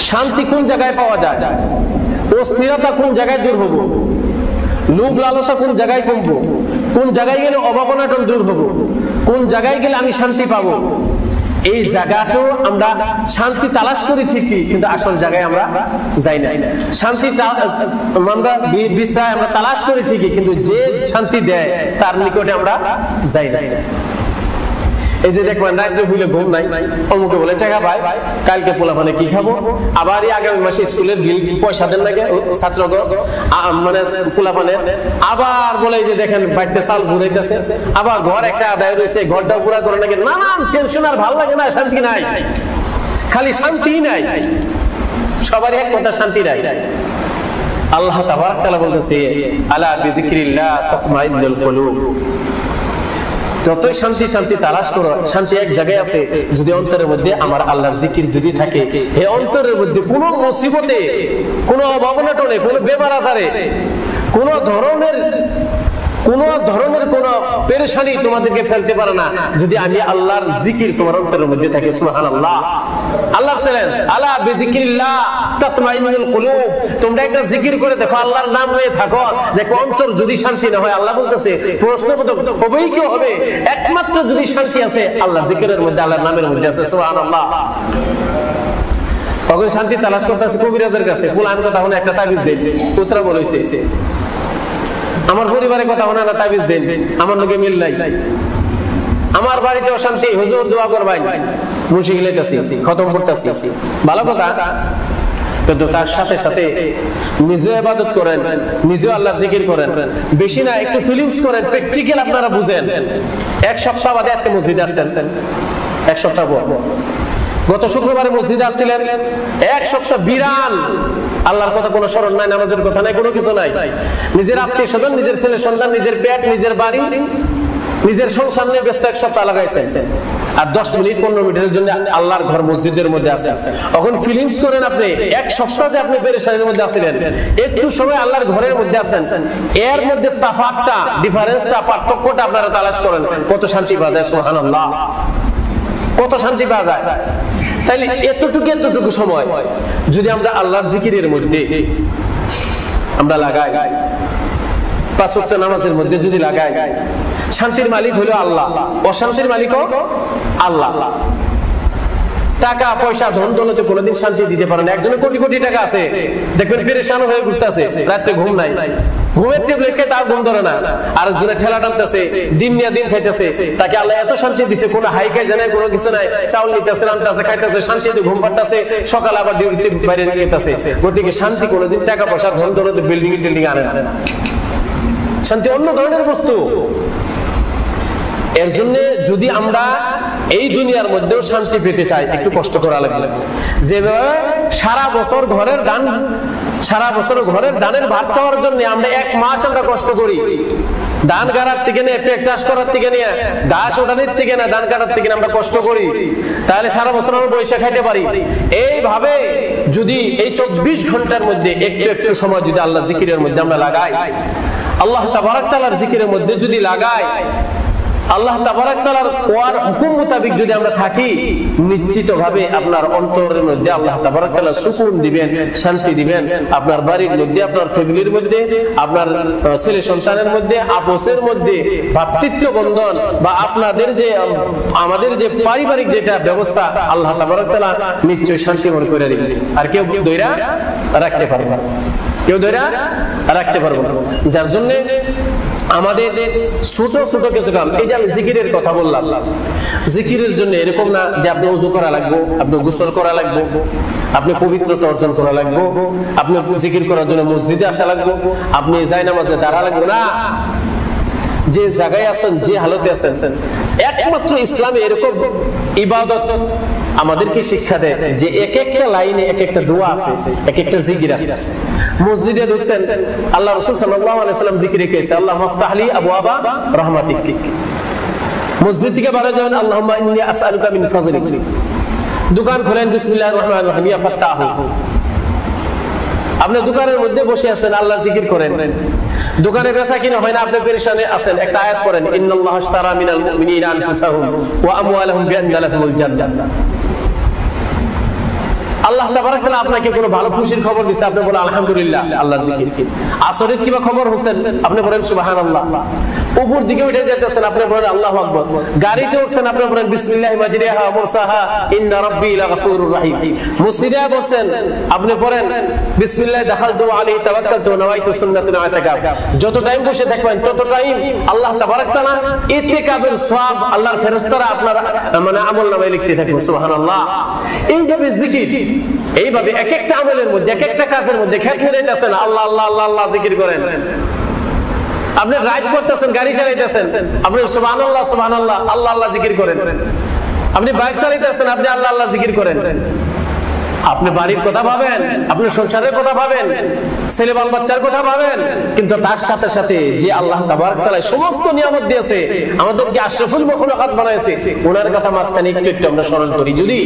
শান্তি কোন জায়গায় পাওয়া যায়, অস্থিরতা কোন জায়গায় দূর হবো, লোভ লালসা কোন জায়গায় কমবো, কোন জায়গায় গেলে অভাবনাটন দূর হবো, কোন জায়গায় গেলে আমি শান্তি পাবো, এই জায়গাটাও আমরা শান্তি তালাশ করি ঠিকই, কিন্তু আসল জায়গায় আমরা যাই না। শান্তি আমরা বিশ্রায় আমরা তালাশ করি ঠিকই, কিন্তু যে শান্তি দেয় তার নিকটে আমরা যাই না। এই যে দেখবেন রাত্রে হইলে ঘুম নাই, অমুকে বলে টাকা পাই, কালকে পোলাপানে কি খাবো, আবার এই আগামী মাসে স্কুলের বিল পয়সা দেন নাকি ছাত্র মানে পোলাপানে, আবার বলে যে দেখেন বাড়িতে চাল ঘুরাইতেছে, আবার ঘর একটা আদায় রয়েছে, ঘরটা পুরা করে নাকি, নানান টেনশন, আর ভালো লাগে না, শান্তি নাই, খালি শান্তি নাই, সবারই এক কথা শান্তি নাই। আল্লাহ তাবারক ওয়া তাআলা বলতেছে আলা বিযিকরিল্লাহ তাতমাইন্নুল কুলুব, যতই শান্তি শান্তি তালাশ করো, শান্তি এক জায়গায় আছে, যদি অন্তরের মধ্যে আমার আল্লাহর জিকির যদি থাকে, এই অন্তরের মধ্যে কোনো মুসিবতে, কোনো অভাবনাটনে, কোনো বেমার আজারে, কোনো ধরনের কোন পেরেশানি তোমাদেরকে ফেলতে পারে না, যদি আমি আল্লাহর জিকির তোমার অন্তরের মধ্যে থাকে। সুবহানাল্লাহ। আল্লাহর চ্যালেঞ্জ, আলা বিযিকরিল্লাহ তাতমাইন্নুল কুলুব, তোমরা একটা জিকির করে দেখো, আল্লাহর নাম নিয়ে থাকো, দেখো অন্তর যদি শান্তি না হয়, আল্লাহ বলতেছে প্রশ্নবোধক হবেই কি হবে, একমাত্র যদি শান্তি আছে আল্লাহর জিকিরের মধ্যে, আল্লাহর নামের মধ্যে আছে। সুবহানাল্লাহ। তখন শান্তি তালাশ করতেছে কবিরাজের কাছে, ফুলান কথা হলো একটা তাবিজ দেন, পুত্র বলেছে আমার পরিবারের কথা হলো না, তাবিজ দেন, আমার লোকে মিল নাই, আমার বাড়িতে অশান্তি, হুজুর দোয়া করবেন, মুশকিল হইতাছি, খতম করতেছি, ভালো কথা, কিন্তু তার সাথে সাথে নিজে ইবাদত করেন, নিজে আল্লাহর জিকির করেন, বেশি না একটু ফিলিংস করেন, প্র্যাকটিক্যাল আপনারা বুঝেন। এক সপ্তাহ বাদে আজকে মসজিদে আসছেন, এক সপ্তাহ পর গত শুক্রবারে মসজিদে আসছিলেন, এক সপ্তাহ বিরান, আল্লাহর কথা কোনো স্মরণ নাই, নামাজের কথা নাই, কোনো কিছু নাই, নিজের আত্মীয় স্বজন, নিজের ছেলে সন্তান, নিজের পেট, নিজের বাড়ি, নিজের সংসার নিয়ে ব্যস্ত এক সপ্তাহ লাগাইছেন, আর 10 মিনিট 15 মিনিটের জন্য আল্লাহর ঘর মসজিদের মধ্যে আছেন। এখন ফিলিংস করেন আপনি এক সপ্তাহ যে আপনি পেরেশানির মধ্যে আছিলেন, একটু সময় আল্লাহর ঘরের মধ্যে আছেন, এর মধ্যে তাফাতটা, ডিফারেন্সটা, পার্থক্যটা আপনারা তালাশ করেন, কত শান্তি পাওয়া যায়। সুবহানাল্লাহ, কত শান্তি পাওয়া যায়। তাইলে এতটুকু সময় যদি আমরা আল্লাহর জিকিরের মধ্যে আমরা লাগাই, 5 ওয়াক্ত নামাজের মধ্যে যদি লাগাই, শান্তির মালিক হলো আল্লাহ, অশান্তির মালিকও আল্লাহ। টাকা পয়সা ধন দৌলতে কোনোদিন শান্তি দিতে পারে না। একজনের কোটি কোটি টাকা আছে, দেখবেন পেরেশান হয়ে ঘুরতেছে, রাতে ঘুম নাই, ঘুমের ট্যাবলেট খেয়ে তাও ঘুম ধরে না, আরেকজনের ঠেলা টানতেছে, দিন নিয়ে দিন খাইতেছে, তাকে আল্লাহ এত শান্তি দিছে, কোনো হাই খাই জানায়, কোনো কিছু নাই, চাউল নিতেছে, রান্তাছে, খাইতেছে, শান্তিতে ঘুম পাড়তেছে, সকালে আবার ডিউটিতে বাইরে যেতেছে। গতিকে শান্তি কোনোদিন টাকা পয়সা ধন দৌলতে বিল্ডিং আনে না, শান্তি অন্য ধরনের বস্তু। এর জন্য যদি আমরা এই দুনিয়ার মধ্যেও শান্তি পেতে চাই, একটু কষ্ট করা লাগবে। যেভাবে সারা বছর ঘরের ধানের ভাত খাওয়ার জন্য আমরা 1 মাস আমরা কষ্ট করি, ধান গাড়ার থেকে নিয়ে, পেট চাষ করার থেকে নিয়ে, ঘাস ওঠানোর থেকে না, ধান কাটার থেকে আমরা কষ্ট করি, তাহলে সারা বছর আমরা বৈশা খাইতে পারি। এইভাবে যদি এই 24 ঘন্টার মধ্যে একটু সময় যদি আল্লাহ জিকিরের মধ্যে আমরা লাগাই, আল্লাহ তাবারক তাআলার জিকিরের মধ্যে যদি লাগাই, আল্লাহ তাবারক তাআলার ওয়ার হুকুম মোতাবেক যদি আমরা থাকি, নিশ্চিতভাবে আপনার অন্তরের মধ্যে আল্লাহ তাবারক তাআলা সুকুন দিবেন, শান্তি দিবেন। আপনার বাড়ির মধ্যে, আপনার ফ্যামিলির মধ্যে, আপনার ছেলে সন্তানের মধ্যে, আপোসের মধ্যে, ভ্রাতৃত্ব বন্ধন বা আপনাদের যে আমাদের যে পারিবারিক যেটা ব্যবস্থা, আল্লাহ তাবারক তাআলা নিশ্চয়ই শান্তিময় করে দিবেন। আর কেউ ধইরা রাখতে পারবে না, যার জন্য আমাদের ছোট ছোট কিছু কাম, এই যে আমি জিকিরের কথা বললাম, জিকিরের জন্য এরকম না যে আপনি ওযু করা লাগবে, আপনি গোসল করা লাগবে, আপনি পবিত্রতা অর্জন করা লাগবে, আপনি জিকির করার জন্য মসজিদে আসা লাগবে, আপনি জায়নামাজে দাঁড়া লাগবে না। যে জায়গায় আছেন, যে হালতে আছেন, একমাত্র ইসলামে এরকম ইবাদত আমাদেরকে শিক্ষা দেয় যে এক একটা লাইনে এক একটা দোয়া আছে, এক একটা জিকির আছে। মসজিদে ঢুকছেন, আল্লাহ রাসূল সাল্লাল্লাহু আলাইহি ওয়াসাল্লাম জিকির করেছে, আল্লাহুম্মা আফতাহলি আবওয়াবা রাহমাতিক। মসজিদ থেকে বাইরে যাবেন, আল্লাহুম্মা ইন্নী আসআলুকা মিন ফাযলিক। দোকান খোলেন, বিসমিল্লাহির রহমানির রহিম, ইয়া ফাত্তাহু। আপনি দোকানের মধ্যে বসে আছেন, আল্লাহর জিকির করেন, দোকানে বেচা কিনা হয় না, আপনি পেরেশানে আছেন, একটা আয়াত পড়েন, ইন্নাল্লাহা আশতারা মিনাল মুমিনিনা আনফুসাহুম ওয়া আমওয়ালাহুম বিআন্না লাহুমুল জান্নাহ। আল্লাহ তাবারাক তাআলা আপনাকে কোনো ভালো খুশির খবর দিয়েছে, আপনি বলেন আলহামদুলিল্লাহ, আল্লাহর জিকির। আসরের কিবা খবর হচ্ছেন, আপনি বলেন সুবহানাল্লাহ। উপর দিকে উঠে যেতেছেন, আপনি বলেন আল্লাহু আকবার। গাড়িতে উঠছেন, আপনি বলেন বিসমিল্লাহি মাজরিহা ওয়া মুরসাহা ইন্না রাব্বি লাগফুরুর রাহিম। মসজিদে বসেন, আপনি পড়েন বিসমিল্লাহি দাখালতু আলাইহি তাওয়াক্কালতু ওয়া নাওয়াইতু সুন্নাতুন ইতিকাফ। যত টাইম বসে থাকবেন তত টাইম আল্লাহ তাবারাক তাআলা ইতিকাফের সওয়াব আল্লাহর ফেরেশতারা আপনার মানে আমলনামায় লিখতে থাকবে। সুবহানাল্লাহ। এইভাবে জিকির, এইভাবে এক একটা আমলের মধ্যে, এক একটা কাজের মধ্যে খেয়াল করে যাচ্ছেন, আল্লাহ আল্লাহ আল্লাহ আল্লাহ জিকির করেন। আপনি ড্রাইভ করতেছেন, গাড়ি চালাইতেছেন, আপনি সুবহানাল্লাহ সুবহানাল্লাহ আল্লাহ আল্লাহ জিকির করেন। আপনি বাইক চালাইতেছেন, আপনি আল্লাহ আল্লাহ জিকির করেন। আপনি বাড়ির কথা ভাবেন, আপনি সংসারের কথা ভাবেন, ছেলে বাল বাচ্চার কথা ভাবেন, কিন্তু তার সাথে সাথে যে আল্লাহ তাবারক তাআলা সমস্ত নিয়ামত দিয়েছে, আমাদেরকে আশরাফুল মাখলুকাত বানাইছে, ওনার কথা মাঝখানে একটু একটু আমরা স্মরণ করি, যদি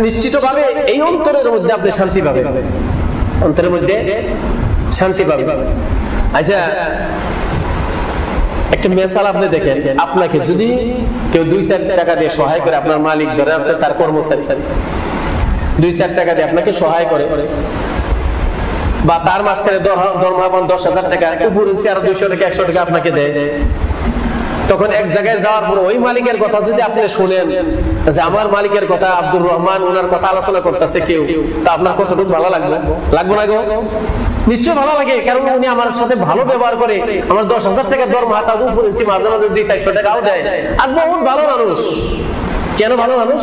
নিশ্চিতভাবে এই অন্তরের মধ্যে আপনি শান্তি পাবেন, অন্তরের মধ্যে শান্তি পাবেন। আচ্ছা, একটা মেসাল আপনি দেখেন, আপনাকে যদি কেউ 2-4 টাকা দিয়ে সহায় করে, আপনার মালিক ধরে আপনি তার কর্মচারী 2-4 টাকা দিয়ে আপনাকে সহায় করে, বা তার মাঝখানে দরমা 10,000 টাকা, উপরে 200 টাকা 100 টাকা আপনাকে দেয়, তখন এক জায়গায় যাওয়ার পর ওই মালিকের কথা যদি আপনি শুনেন যে আমার মালিকের কথা আব্দুর রহমান, ওনার কথা আলোচনা করতেছে কেউ, তা আপনার কতটুকু ভালো লাগবে? লাগবে না গো? নিশ্চয় ভালো লাগে, কারণ উনি আমার সাথে ভালো ব্যবহার করে, আমার 10,000 টাকা দরমা, তার উপরে মাঝে মাঝে 200-400 টাকাও দেয়, আর বহুত ভালো মানুষ। কেন ভালো মানুষ?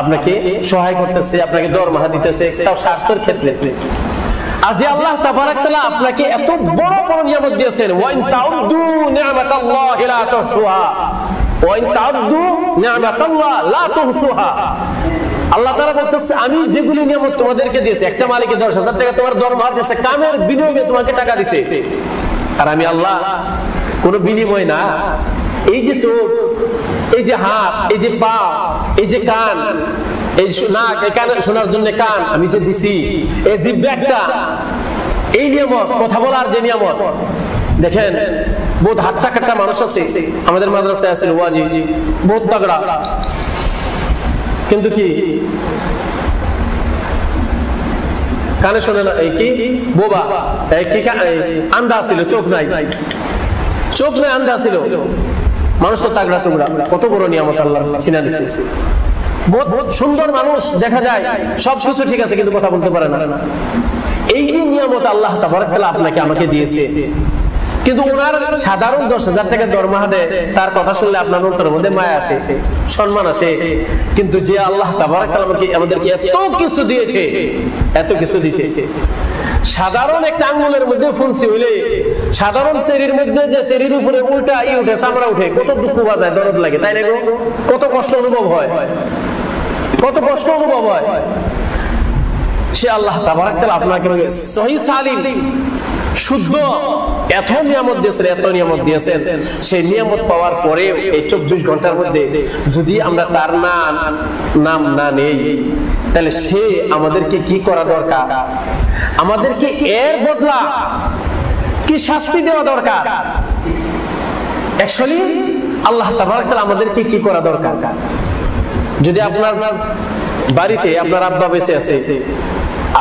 আপনাকে সহায় করতেছে, আপনাকে দরমাহা দিতেছে, তাও স্বাস্থ্যের ক্ষেত্রে। আর যে আল্লাহ তাবারাক তাআলা আপনাকে এত বড় বড় নিয়ামত দিয়েছেন, ওয়া ইন তাউদ্দু নি'মাতাল্লাহি লা তুহসুহা, ওয়া ইন তাউদ্দু নি'মাতাল্লাহি লা তুহসুহা। আল্লাহ তাআলা বলতেছে, আমি যেগুলি নিয়ামত তোমাদেরকে দিয়েছি, একটা মালিকে 10,000 টাকা তোমার দরমাহা দিয়েছে, কামের বিনিময়ে তোমাকে টাকা দিয়েছে, আর আমি আল্লাহ কোনো বিনিময় না। এই যে চোখ, এই যে হাত, এই যে পা, এই যে কান, এই নাক, এই কানে শোনার জন্য কান আমি যে দিছি, এই জিহ্বাটা, এই নিয়ামত, কথা বলার যে নিয়ামত। দেখেন, বহুত হাট্টা কাট্টা মানুষ আছে আমাদের মাদ্রাসায়, আছে ওয়াজি, বহুত তাগড়া, কিন্তু কি কানে শোনে না, এই কি বোবা, এই কি আন্ধা ছিল, চোখ নাই, চোখ নাই, আন্ধা ছিল। মানুষ তো তাগড়া টুকরা, কত বড় নিয়ামত আল্লাহ ছিনা দিয়েছে। বহুত সুন্দর মানুষ দেখা যায়, সবকিছু ঠিক আছে, কিন্তু কথা বলতে পারে না। এই যে নিয়ামত আল্লাহ তাবারক তাআলা আপনাকে আমাকে দিয়েছে, কিন্তু ওনার সাধারণ 10,000 টাকা দরমাহা দেয়, তার কথা শুনলে আপনার অন্তরের মধ্যে মায়া আসে, সম্মান আসে। কিন্তু যে আল্লাহ তাবারক তাআলা আমাদেরকে এত কিছু দিয়েছে, এত কিছু দিয়েছে, সাধারণ একটা আঙ্গুলের মধ্যে ফুলছি হইলে, সাধারণ চেরির মধ্যে যে চেরির উপরে উল্টা উঠে, চামড়া উঠে, কত দুঃখ বাজায়, দরদ লাগে, তাই না গো? কত কষ্ট অনুভব হয়, কত কষ্ট অনুভব হয়। সে আল্লাহ তাবারক তাআলা আপনাকে সহিহ সালিম শুদ্ধ এত নিয়ামত দিয়েছেন, এত নিয়ামত দিয়েছেন। সেই নিয়ামত পাওয়ার পরে এই 24 ঘন্টার মধ্যে যদি আমরা তার নাম না নেই, তাহলে সে আমাদেরকে কি করা দরকার? আমাদেরকে এর বদলা কি শাস্তি দেওয়া দরকার? অ্যাকচুয়ালি আল্লাহ তাবারক তাআলা আমাদেরকে কি করা দরকার? যদি আপনার বাড়িতে আপনার আব্বা বেঁচে আছে,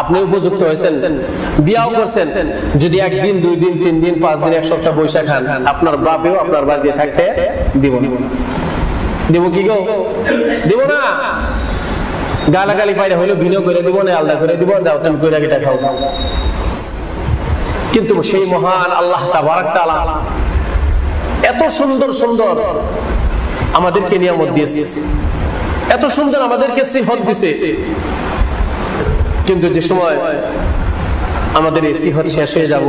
আপনি উপযুক্ত হয়েছেন, বিয়াও করছেন, যদি 1 দিন 2 দিন 3 দিন 5 দিন 1 সপ্তাহ বৈশা খান, আপনার বাপেও আপনার বাড়িতে থাকতে দিব না। দিব কি গো? দিব না। গালাগালি পাইরে হইলো ভিন্ন করে দিব না, আলাদা করে দিব, দাও তুমি কইরা গিটা খাও। কিন্তু সেই মহান আল্লাহ তাবারক তাআলা এত সুন্দর সুন্দর আমাদেরকে নিয়ামত দিয়েছে, এত সুন্দর আমাদেরকে সিহত দিয়েছে, কিন্তু যে সময় আমাদের এই সিহত শেষ হয়ে যাব,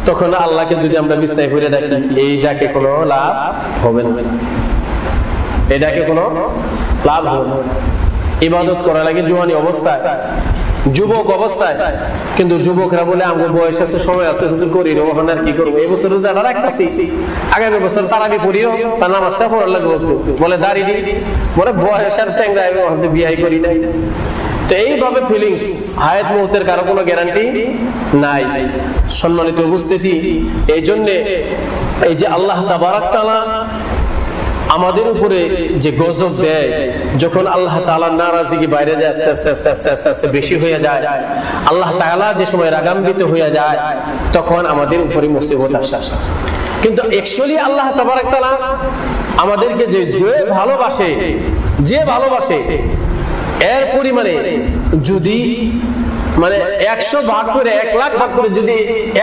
তখন আল্লাহকে যদি আমরা বিছনায় ঘুরে দেখি, এই ডাকে কোনো লাভ হবে না, এই ডাকে কোনো লাভ হবে না। ইবাদত করা লাগে জওয়ানি অবস্থায়, যুবক অবস্থায়, কিন্তু যুবকরা বলে আমার বয়স আছে, সময় আছে, হুজুর করি রে, ওখানে আর কি করবো, এই বছর রোজা রাখতেছি, আগামী বছর তারাবি পড়িও, তার নামাজটা পড়ার লাগবে, বলে দাঁড়িয়ে, বলে বয়স আর চেংরা, আমি বিয়ে করি নাই। তো এইভাবে ফিলিংস, হায়াত মউতের কারো কোনো গ্যারান্টি নাই। সম্মানিত উপস্থিতি, এই জন্য এই যে আল্লাহ তাবারক তাআলা আমাদের উপরে যে গজব দেয়, যখন আল্লাহ তাআলার নারাজগি বাইরে যায়, আস্তে আস্তে আস্তে আস্তে আস্তে আস্তে বেশি হয়ে যায়, আল্লাহ তাআলা যে সময় রাগান্বিত হয়ে যায়, তখন আমাদের উপরে মুসিবত আসে। কিন্তু অ্যাকচুয়ালি আল্লাহ তাবারক তাআলা আমাদেরকে যে ভালোবাসে, এর পরিমাণে যদি মানে 100 ভাগ করে 1 লাখ ভাগ করে যদি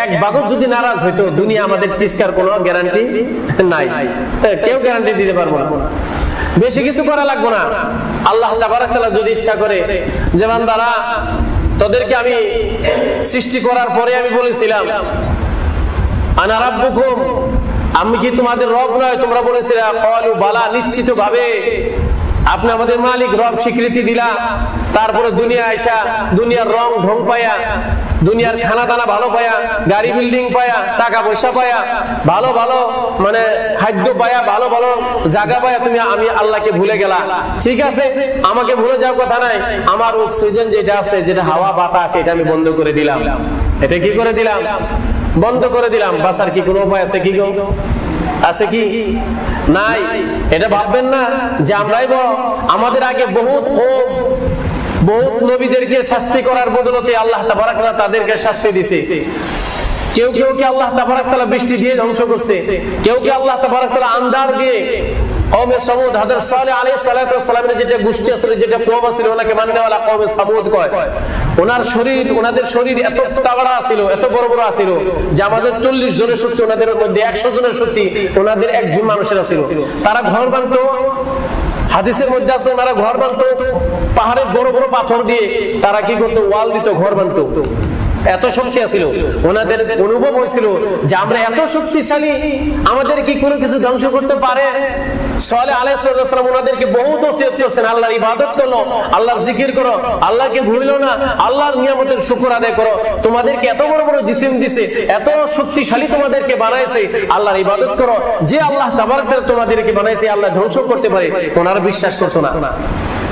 1 ভাগও যদি নারাজ হইতো, দুনিয়া আমাদের টিস্কার কোনো গ্যারান্টি নাই, কেউ গ্যারান্টি দিতে পারবো না। বেশি কিছু করা লাগবে না। আল্লাহ তাবারক তাআলা যদি ইচ্ছা করে যে বান্দারা তোদেরকে আমি সৃষ্টি করার পরে আমি বলেছিলাম আনা রাব্বুকুম, আমি কি তোমাদের রব নয়? তোমরা বলেছিলে ক্বালু বালা, নিশ্চিত ভাবে আপনি আমাদের মালিক, রব স্বীকৃতি দিলা। তারপরে দুনিয়া আইসা দুনিয়ার রং ঢং পায়া, দুনিয়ার খানা দানা ভালো পায়া, গাড়ি বিল্ডিং পায়া, টাকা পয়সা পায়া, ভালো ভালো মানে খাদ্য পায়া, ভালো ভালো জায়গা পায়া, তুমি আমি আল্লাহকে ভুলে গেলা। ঠিক আছে, আমাকে ভুলে যাওয়ার কথা নাই, আমার অক্সিজেন যেটা আছে, যেটা হাওয়া বাতাস, এটা আমি বন্ধ করে দিলাম। এটা কি করে দিলাম? বন্ধ করে দিলাম। বাঁচার কি কোনো উপায় আছে? কি আছে কি? নাই। এটা ভাববেন না যে আমরাই আমাদের আগে বহুত নবীদেরকে শাস্তি করার বদলতে আল্লাহ তাবারক তাআলা তাদেরকে শাস্তি দিয়েছে। কেউ কে আল্লাহ তাবারক তাআলা বৃষ্টি দিয়ে ধ্বংস করছে, কেউ কে আল্লাহ তাবারক তাআলা আন্ধার দিয়ে। কওমে সামুদ, হযরত সালেহ আলাইহিস সালাতু ওয়াস সালামের যেটা গোষ্ঠী ছিল, যেটা কওম ছিল, ওনাকে মাননেওয়ালা কওমে সামুদ কয়। ওনাদের শরীর এত তাগড়া ছিল, এত বড় বড় ছিল যে আমাদের 40 জনের শক্তি, ওনাদের মধ্যে 100 জনের শক্তি ওনাদের একজন মানুষের ছিল। তারা ঘর বানাতো, হাদিসের মধ্যে আছে ওনারা ঘর বানাতো পাহাড়ের বড় বড় পাথর দিয়ে। তারা কি করতো? ওয়াল দিত, ঘর বানাতো। এত শক্তি ছিল ওনাদের। অনুভব হয়েছিল যে আমরা এত শক্তিশালী, আমাদের কি কোনো কিছু ধ্বংস করতে পারে? সালেহ আলাইহিস সালাম ওনাদেরকে বহুত ওসিয়ত করেছেন, আল্লাহর ইবাদত করো, আল্লাহর জিকির করো, আল্লাহকে ভুলিও না, আল্লাহর নিয়ামতের শুকর আদায় করো। তোমাদেরকে এত বড় বড় জিসিম দিয়েছে, এত শক্তিশালী তোমাদেরকে বানাইছে, আল্লাহর ইবাদত করো। যে আল্লাহ তাবারক তাআলা তোমাদেরকে বানাইছে, আল্লাহ ধ্বংস করতে পারে, ওনারা বিশ্বাস করতো না।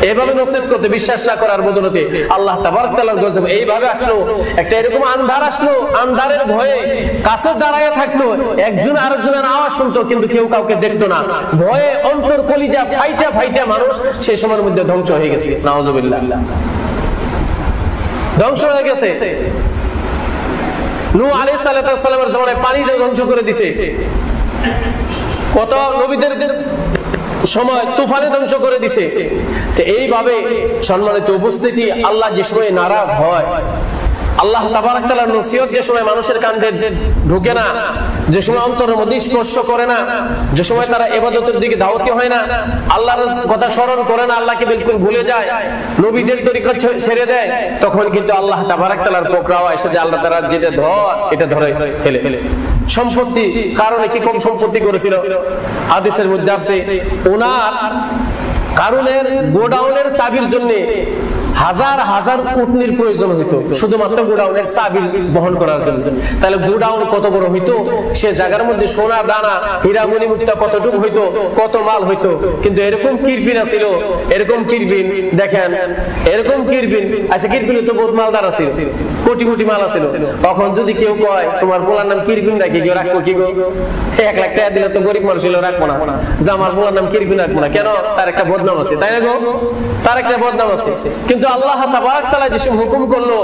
এইভাবে নসিহত করতে, বিশ্বাস না করার বদলতে আল্লাহ তাবারক তাআলার গজব এইভাবে আসলো। একটা এরকম আন্ধার আসলো, আন্ধারের ভয়ে কাছে দাঁড়ায় থাকতো, একজন আরেকজনের আওয়াজ শুনতো, কিন্তু কেউ কাউকে দেখতো না। ভয়ে অন্তর কলিজা ফাইটা মানুষ সেই সময়ের মধ্যে ধ্বংস হয়ে গেছে। নাউজুবিল্লাহ, ধ্বংস হয়ে গেছে। নূহ আলাইহিস সালামের জামানায় পানি দিয়ে ধ্বংস করে দিয়েছে। কত নবীদের সময় তুফানে ধ্বংস করে দিছে। তো এইভাবে সম্মানিত উপস্থিতি, আল্লাহ যে সময় নারাজ হয়, আল্লাহ তাবারক তাআলার নসিহত যে সময় মানুষের কানে ঢোকে না, যে সময় অন্তরের মধ্যে স্পর্শ করে না, যে সময় তারা ইবাদতের দিকে দাওয়াতি হয় না, আল্লাহর কথা স্মরণ করে না, আল্লাহকে বিলকুল ভুলে যায়, নবীদের তরিকা ছেড়ে দেয়, তখন কিন্তু আল্লাহ তাবারক তাআলার পকড়াও এসে যে আল্লাহ তাআলা যেটা এটা ধরে ফেলে। সম্পত্তি কারণে কি কম সম্পত্তি করেছিল? হাদিসের মধ্যে আছে ওনার কারণের গোডাউনের চাবির জন্য হাজার হাজার উটনির প্রয়োজন হইতো, শুধুমাত্র গোডাউনের চাবি বহন করার জন্য। তাহলে গোডাউন কত বড় হইতো, সে জায়গার মধ্যে সোনা দানা হীরা মণি মুক্তা কতটুকু হইতো, কত মাল হইতো। কিন্তু এরকম কিরবিন ছিল, এরকম কিরবিন দেখেন, এরকম কিরবিন আচ্ছা, কিরবিন তো বহুত মালদার আছে, কোটি কোটি মাল আছে। তখন যদি কেউ কয় তোমার পোলার নাম কিরবিন রাখি, কেউ রাখবো কি গো? 1 লাখ টাকা দিলে তো গরিব মানুষ হলেও রাখবো না, যে আমার পোলার নাম কিরবিন রাখবো না কেন? তার একটা বদনাম আছে, তাই না গো? তার একটা বদনাম আছে। কিন্তু আল্লাহ তাবারক তাআলা যে হুকুম করলো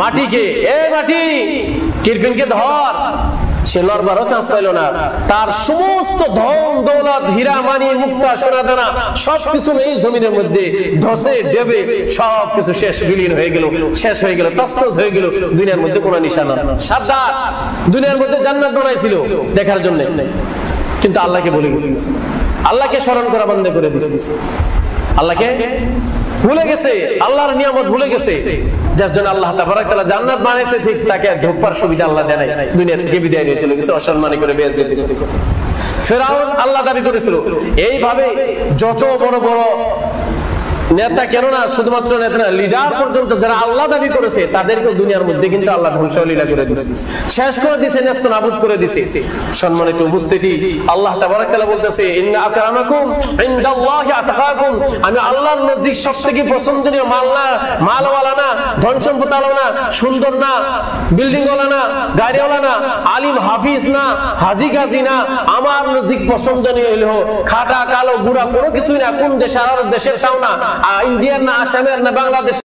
মাটিকে, এ মাটি কিরবিনকে ধর, সে লড়বারও চান্স পাইল না। তার সমস্ত ধন দৌলত হীরা মানি মুক্তা সোনা দানা সবকিছু এই জমিনের মধ্যে ধসে দেবে, সবকিছু শেষ, বিলীন হয়ে গেল, শেষ হয়ে গেল, তছনছ হয়ে গেল। দুনিয়ার মধ্যে কোনো নিশানা না। সাবধান, দুনিয়ার মধ্যে জান্নাত বানাইছিল দেখার জন্য, কিন্তু আল্লাহকে ভুলে গেছে, আল্লাহকে স্মরণ করা বন্ধ করে দিয়েছে, আল্লাহকে ভুলে গেছে, আল্লাহর নিয়ামত ভুলে গেছে, যার জন্য আল্লাহ তাবারক তাআলা জান্নাত বানাইছে, ঠিক তাকে ঢোকবার সুবিধা আল্লাহ দেয় নাই, দুনিয়া থেকে বিদায় নিয়ে চলে গেছে, অসম্মানী করে বেইজ্জতি করে। ফেরাউন আল্লাহ দাবি করেছিল। এইভাবে যত বড় বড় নেতা, কেননা শুধুমাত্র নেতা না, লিডার পর্যন্ত যারা আল্লাহ দাবি করেছে, তাদেরকে দুনিয়ার মধ্যে কিন্তু আল্লাহ ধ্বংসলীলা করে দিয়েছে, শেষ করে দিয়েছে, নেস্তনাবুদ করে দিয়েছে। সম্মানিত উপস্থিতি, আল্লাহ তাবারক তাআলা বলতেছে ইন্না আকরামাকুম ইনদাল্লাহি আতকাকুম, আমি আল্লাহর নজদিক সবথেকে পছন্দনীয় মালওয়ালা না, ধন সম্পদ আলো না, সুন্দর না, বিল্ডিং ওয়ালা না, গাড়িওয়ালা না, আলিম হাফিজ না, হাজি গাজি না, আমার নজিক পছন্দনীয় হলো খাটা কালো বুড়া কোনো কিছুই না, কোন দেশের আরব দেশের তাও না, ইন্ডিয়ার না, আসামের না, বাংলাদেশ